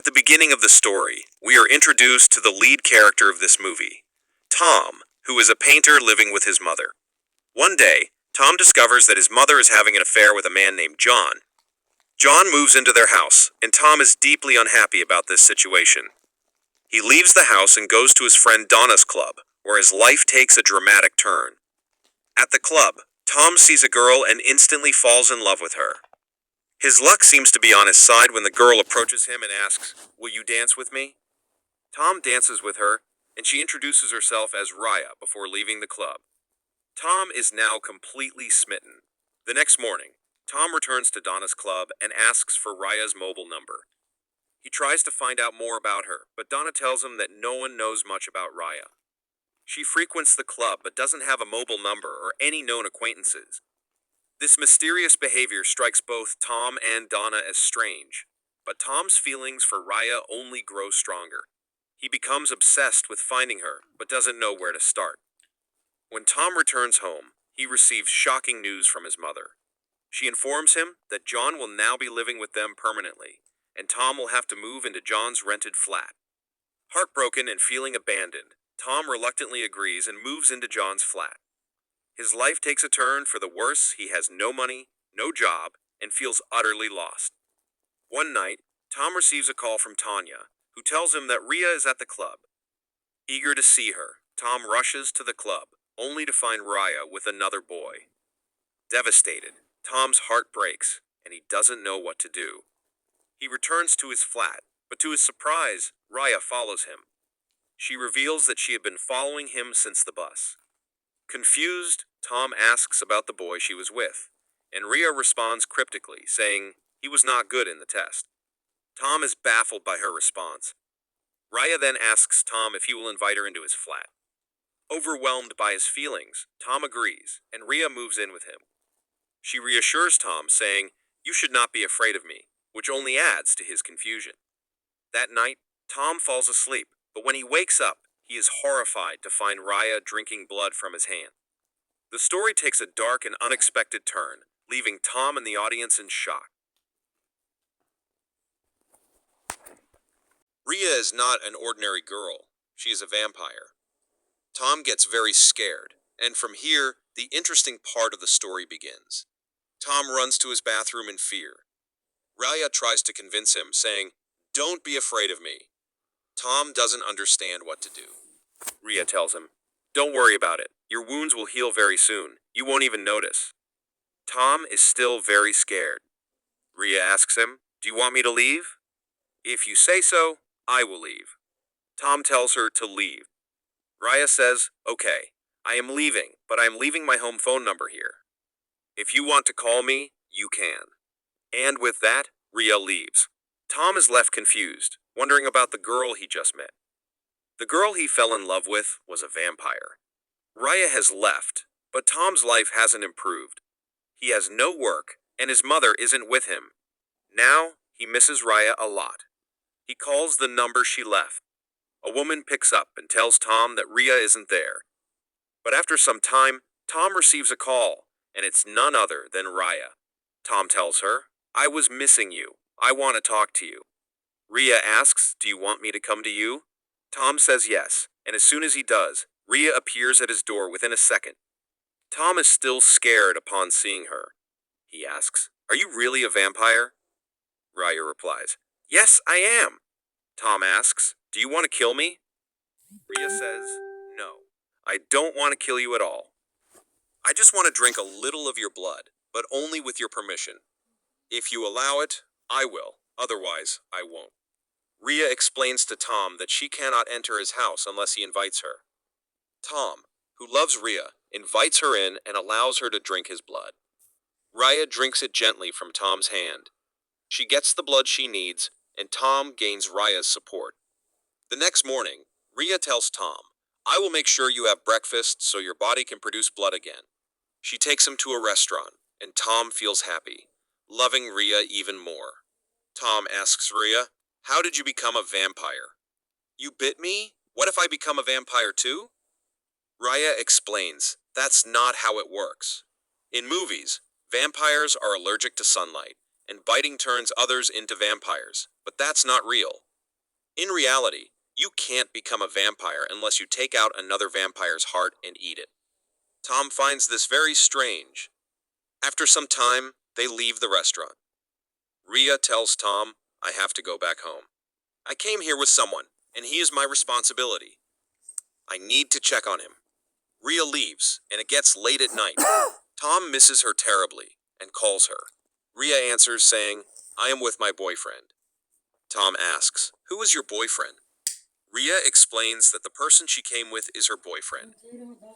At the beginning of the story, we are introduced to the lead character of this movie, Tom, who is a painter living with his mother. One day, Tom discovers that his mother is having an affair with a man named John. John moves into their house, and Tom is deeply unhappy about this situation. He leaves the house and goes to his friend Donna's club, where his life takes a dramatic turn. At the club, Tom sees a girl and instantly falls in love with her. His luck seems to be on his side when the girl approaches him and asks, "Will you dance with me?" Tom dances with her, and she introduces herself as Raya before leaving the club. Tom is now completely smitten. The next morning, Tom returns to Donna's club and asks for Raya's mobile number. He tries to find out more about her, but Donna tells him that no one knows much about Raya. She frequents the club but doesn't have a mobile number or any known acquaintances. This mysterious behavior strikes both Tom and Donna as strange, but Tom's feelings for Raya only grow stronger. He becomes obsessed with finding her, but doesn't know where to start. When Tom returns home, he receives shocking news from his mother. She informs him that John will now be living with them permanently, and Tom will have to move into John's rented flat. Heartbroken and feeling abandoned, Tom reluctantly agrees and moves into John's flat. His life takes a turn for the worse. He has no money, no job, and feels utterly lost. One night, Tom receives a call from Tanya, who tells him that Rhea is at the club. Eager to see her, Tom rushes to the club, only to find Raya with another boy. Devastated, Tom's heart breaks, and he doesn't know what to do. He returns to his flat, but to his surprise, Raya follows him. She reveals that she had been following him since the bus. Confused, Tom asks about the boy she was with, and Rhea responds cryptically, saying he was not good in the test. Tom is baffled by her response. Raya then asks Tom if he will invite her into his flat. Overwhelmed by his feelings, Tom agrees, and Rhea moves in with him. She reassures Tom, saying, "You should not be afraid of me," which only adds to his confusion. That night, Tom falls asleep, but when he wakes up, he is horrified to find Raya drinking blood from his hand. The story takes a dark and unexpected turn, leaving Tom and the audience in shock. Rhea is not an ordinary girl. She is a vampire. Tom gets very scared, and from here, the interesting part of the story begins. Tom runs to his bathroom in fear. Raya tries to convince him, saying, "Don't be afraid of me." Tom doesn't understand what to do. Rhea tells him, "Don't worry about it. Your wounds will heal very soon. You won't even notice." Tom is still very scared. Rhea asks him, "Do you want me to leave?" "If you say so, I will leave." Tom tells her to leave. Raya says, "Okay, I am leaving, but I am leaving my home phone number here. If you want to call me, you can." And with that, Rhea leaves. Tom is left confused, wondering about the girl he just met. The girl he fell in love with was a vampire. Raya has left, but Tom's life hasn't improved. He has no work, and his mother isn't with him. Now, he misses Raya a lot. He calls the number she left. A woman picks up and tells Tom that Rhea isn't there. But after some time, Tom receives a call, and it's none other than Raya. Tom tells her, "I was missing you. I want to talk to you." Rhea asks, "Do you want me to come to you?" Tom says yes, and as soon as he does, Rhea appears at his door within a second. Tom is still scared upon seeing her. He asks, "Are you really a vampire?" Raya replies, "Yes, I am." Tom asks, "Do you want to kill me?" Rhea says, "No, I don't want to kill you at all. I just want to drink a little of your blood, but only with your permission. If you allow it, I will, otherwise, I won't." Rhea explains to Tom that she cannot enter his house unless he invites her. Tom, who loves Rhea, invites her in and allows her to drink his blood. Raya drinks it gently from Tom's hand. She gets the blood she needs, and Tom gains Raya's support. The next morning, Rhea tells Tom, "I will make sure you have breakfast so your body can produce blood again." She takes him to a restaurant, and Tom feels happy, loving Rhea even more. Tom asks Rhea, "How did you become a vampire?" "You bit me? What if I become a vampire too?" Raya explains, "That's not how it works. In movies, vampires are allergic to sunlight, and biting turns others into vampires, but that's not real. In reality, you can't become a vampire unless you take out another vampire's heart and eat it. Tom finds this very strange. After some time, they leave the restaurant. Rhea tells Tom, I have to go back home. I came here with someone, and he is my responsibility. I need to check on him. Rhea leaves, and it gets late at night. Tom misses her terribly and calls her. Rhea answers saying, I am with my boyfriend. Tom asks, who is your boyfriend? Rhea explains that the person she came with is her boyfriend.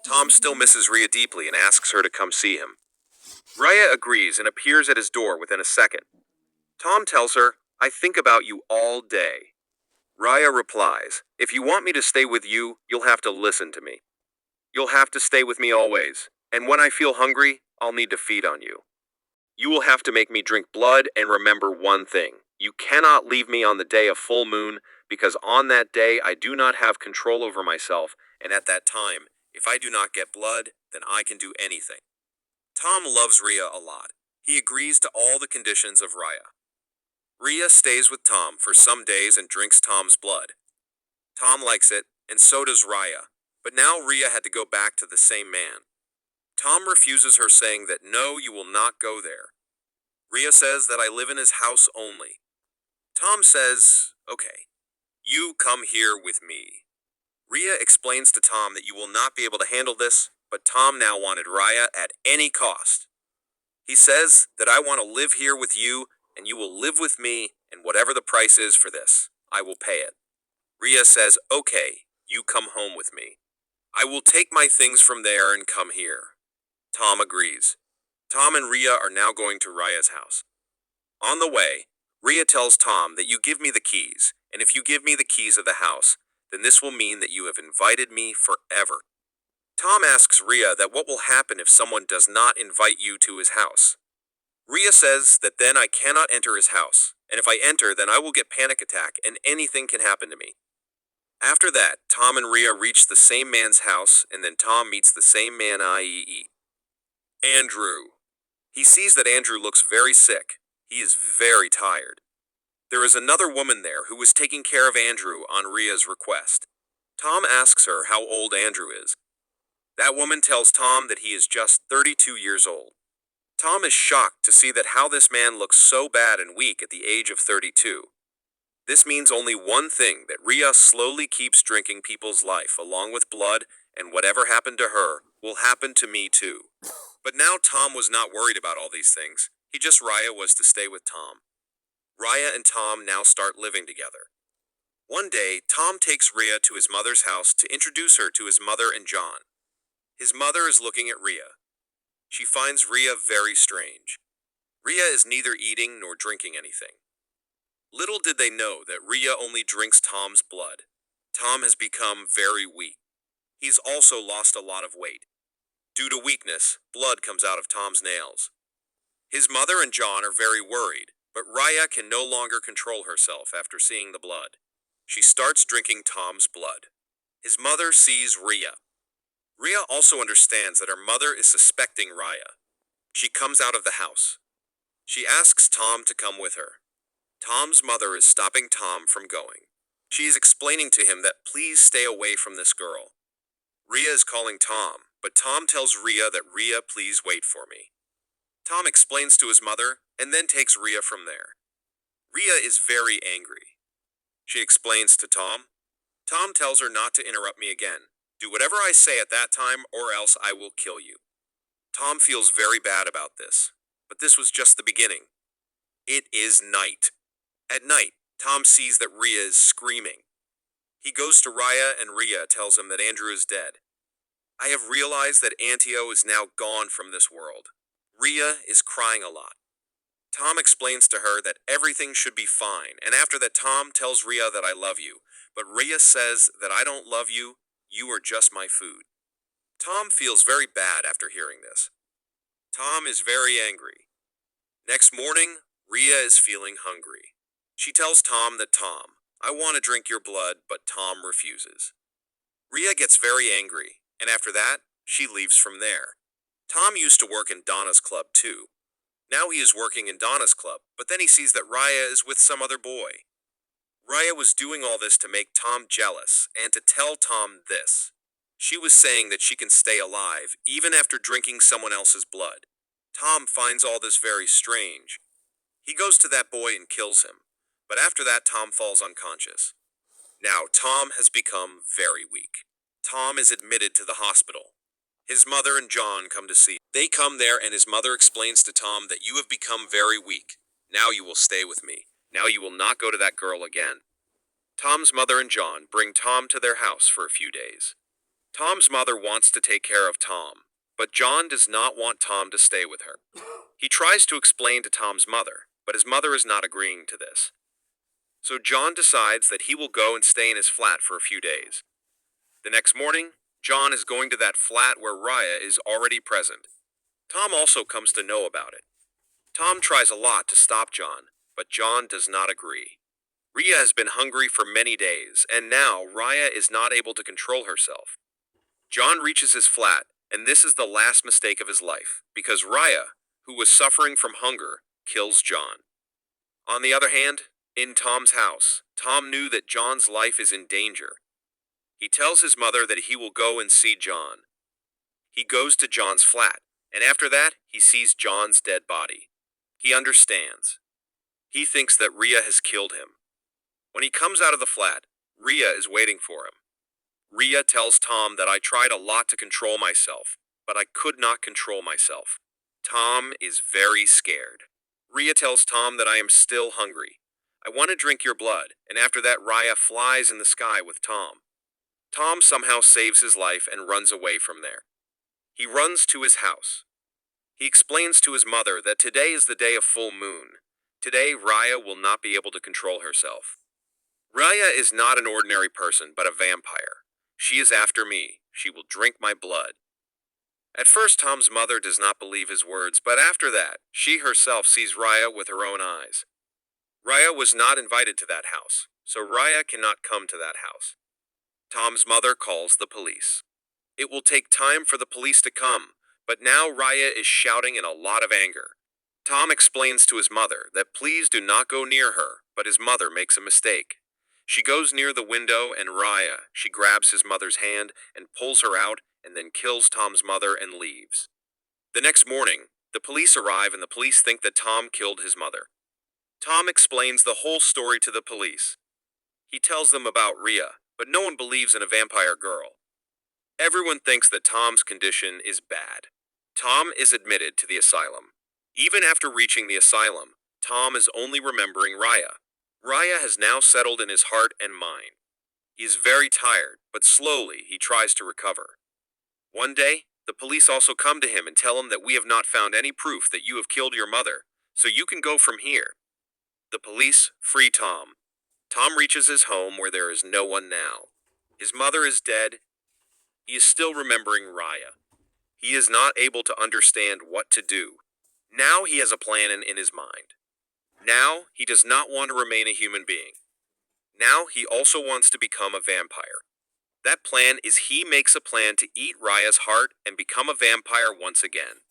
Tom still misses Rhea deeply and asks her to come see him. Rhea agrees and appears at his door within a second. Tom tells her, I think about you all day. Rhea replies, if you want me to stay with you, you'll have to listen to me. You'll have to stay with me always, and when I feel hungry, I'll need to feed on you. You will have to make me drink blood and remember one thing. You cannot leave me on the day of full moon, because on that day I do not have control over myself, and at that time, if I do not get blood, then I can do anything. Tom loves Rhea a lot. He agrees to all the conditions of Rhea. Rhea stays with Tom for some days and drinks Tom's blood. Tom likes it, and so does Rhea, but now Rhea had to go back to the same man. Tom refuses her, saying that no, you will not go there. Rhea says that I live in his house only. Tom says, okay, you come here with me. Rhea explains to Tom that you will not be able to handle this, but Tom now wanted Rhea at any cost. He says that I want to live here with you, and you will live with me, and whatever the price is for this, I will pay it. Rhea says, okay, you come home with me. I will take my things from there and come here. Tom agrees. Tom and Rhea are now going to Rhea's house. On the way, Rhea tells Tom that you give me the keys, and if you give me the keys of the house, then this will mean that you have invited me forever. Tom asks Rhea that what will happen if someone does not invite you to his house. Rhea says that then I cannot enter his house, and if I enter, then I will get panic attack and anything can happen to me. After that, Tom and Rhea reach the same man's house, and then Tom meets the same man, i.e. Andrew. He sees that Andrew looks very sick. He is very tired. There is another woman there who is taking care of Andrew on Rhea's request. Tom asks her how old Andrew is. That woman tells Tom that he is just 32 years old. Tom is shocked to see that how this man looks so bad and weak at the age of 32. This means only one thing, that Rhea slowly keeps drinking people's life along with blood, and whatever happened to her will happen to me too. But now Tom was not worried about all these things. He just Rhea was to stay with Tom. Rhea and Tom now start living together. One day, Tom takes Rhea to his mother's house to introduce her to his mother and John. His mother is looking at Rhea. She finds Rhea very strange. Rhea is neither eating nor drinking anything. Little did they know that Rhea only drinks Tom's blood. Tom has become very weak. He's also lost a lot of weight. Due to weakness, blood comes out of Tom's nails. His mother and John are very worried, but Rhea can no longer control herself after seeing the blood. She starts drinking Tom's blood. His mother sees Rhea. Rhea also understands that her mother is suspecting Rhea. She comes out of the house. She asks Tom to come with her. Tom's mother is stopping Tom from going. She is explaining to him that please stay away from this girl. Rhea is calling Tom, but Tom tells Rhea that Rhea, please wait for me. Tom explains to his mother and then takes Rhea from there. Rhea is very angry. She explains to Tom. Tom tells her not to interrupt me again. Do whatever I say at that time or else I will kill you. Tom feels very bad about this, but this was just the beginning. It is night. At night, Tom sees that Rhea is screaming. He goes to Rhea and Rhea tells him that Andrew is dead. I have realized that Antio is now gone from this world. Rhea is crying a lot. Tom explains to her that everything should be fine, and after that Tom tells Rhea that I love you, but Rhea says that I don't love you, you are just my food. Tom feels very bad after hearing this. Tom is very angry. Next morning, Rhea is feeling hungry. She tells Tom that Tom, I want to drink your blood, but Tom refuses. Rhea gets very angry, and after that, she leaves from there. Tom used to work in Donna's club too. Now he is working in Donna's club, but then he sees that Rhea is with some other boy. Raya was doing all this to make Tom jealous and to tell Tom this. She was saying that she can stay alive even after drinking someone else's blood. Tom finds all this very strange. He goes to that boy and kills him, but after that Tom falls unconscious. Now Tom has become very weak. Tom is admitted to the hospital. His mother and John come to see. They come there and his mother explains to Tom that you have become very weak. Now you will stay with me. Now you will not go to that girl again. Tom's mother and John bring Tom to their house for a few days. Tom's mother wants to take care of Tom, but John does not want Tom to stay with her. He tries to explain to Tom's mother, but his mother is not agreeing to this. So John decides that he will go and stay in his flat for a few days. The next morning, John is going to that flat where Raya is already present. Tom also comes to know about it. Tom tries a lot to stop John, but John does not agree. Rhea has been hungry for many days, and now Raya is not able to control herself. John reaches his flat, and this is the last mistake of his life, because Raya, who was suffering from hunger, kills John. On the other hand, in Tom's house, Tom knew that John's life is in danger. He tells his mother that he will go and see John. He goes to John's flat, and after that, he sees John's dead body. He understands. He thinks that Rhea has killed him. When he comes out of the flat, Rhea is waiting for him. Rhea tells Tom that I tried a lot to control myself, but I could not control myself. Tom is very scared. Rhea tells Tom that I am still hungry. I want to drink your blood, and after that Raya flies in the sky with Tom. Tom somehow saves his life and runs away from there. He runs to his house. He explains to his mother that today is the day of full moon. Today Raya will not be able to control herself. Raya is not an ordinary person, but a vampire. She is after me. She will drink my blood. At first, Tom's mother does not believe his words, but after that, she herself sees Raya with her own eyes. Raya was not invited to that house, so Raya cannot come to that house. Tom's mother calls the police. It will take time for the police to come, but now Raya is shouting in a lot of anger. Tom explains to his mother that please do not go near her, but his mother makes a mistake. She goes near the window and Raya, she grabs his mother's hand and pulls her out and then kills Tom's mother and leaves. The next morning, the police arrive and the police think that Tom killed his mother. Tom explains the whole story to the police. He tells them about Rhea, but no one believes in a vampire girl. Everyone thinks that Tom's condition is bad. Tom is admitted to the asylum. Even after reaching the asylum, Tom is only remembering Raya. Raya has now settled in his heart and mind. He is very tired, but slowly he tries to recover. One day, the police also come to him and tell him that we have not found any proof that you have killed your mother, so you can go from here. The police free Tom. Tom reaches his home where there is no one now. His mother is dead. He is still remembering Raya. He is not able to understand what to do. Now he has a plan in his mind. Now he does not want to remain a human being. Now he also wants to become a vampire. That plan is he makes a plan to eat Raya's heart and become a vampire once again.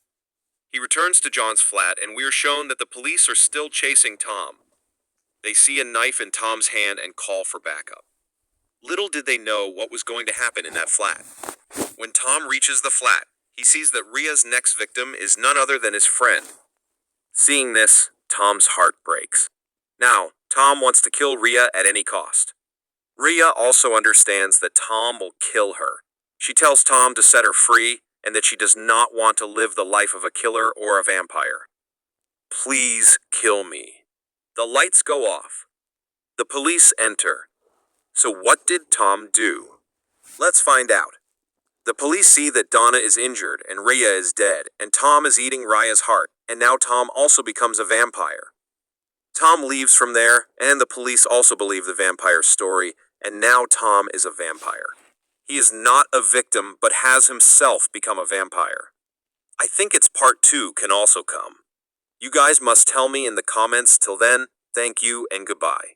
He returns to John's flat and we are shown that the police are still chasing Tom. They see a knife in Tom's hand and call for backup. Little did they know what was going to happen in that flat. When Tom reaches the flat, he sees that Rhea's next victim is none other than his friend. Seeing this, Tom's heart breaks. Now, Tom wants to kill Rhea at any cost. Rhea also understands that Tom will kill her. She tells Tom to set her free and that she does not want to live the life of a killer or a vampire. Please kill me. The lights go off. The police enter. So what did Tom do? Let's find out. The police see that Donna is injured and Rhea is dead, and Tom is eating Raya's heart, and now Tom also becomes a vampire. Tom leaves from there, and the police also believe the vampire's story, and now Tom is a vampire. He is not a victim, but has himself become a vampire. I think its part 2 can also come. You guys must tell me in the comments. Till then, thank you and goodbye.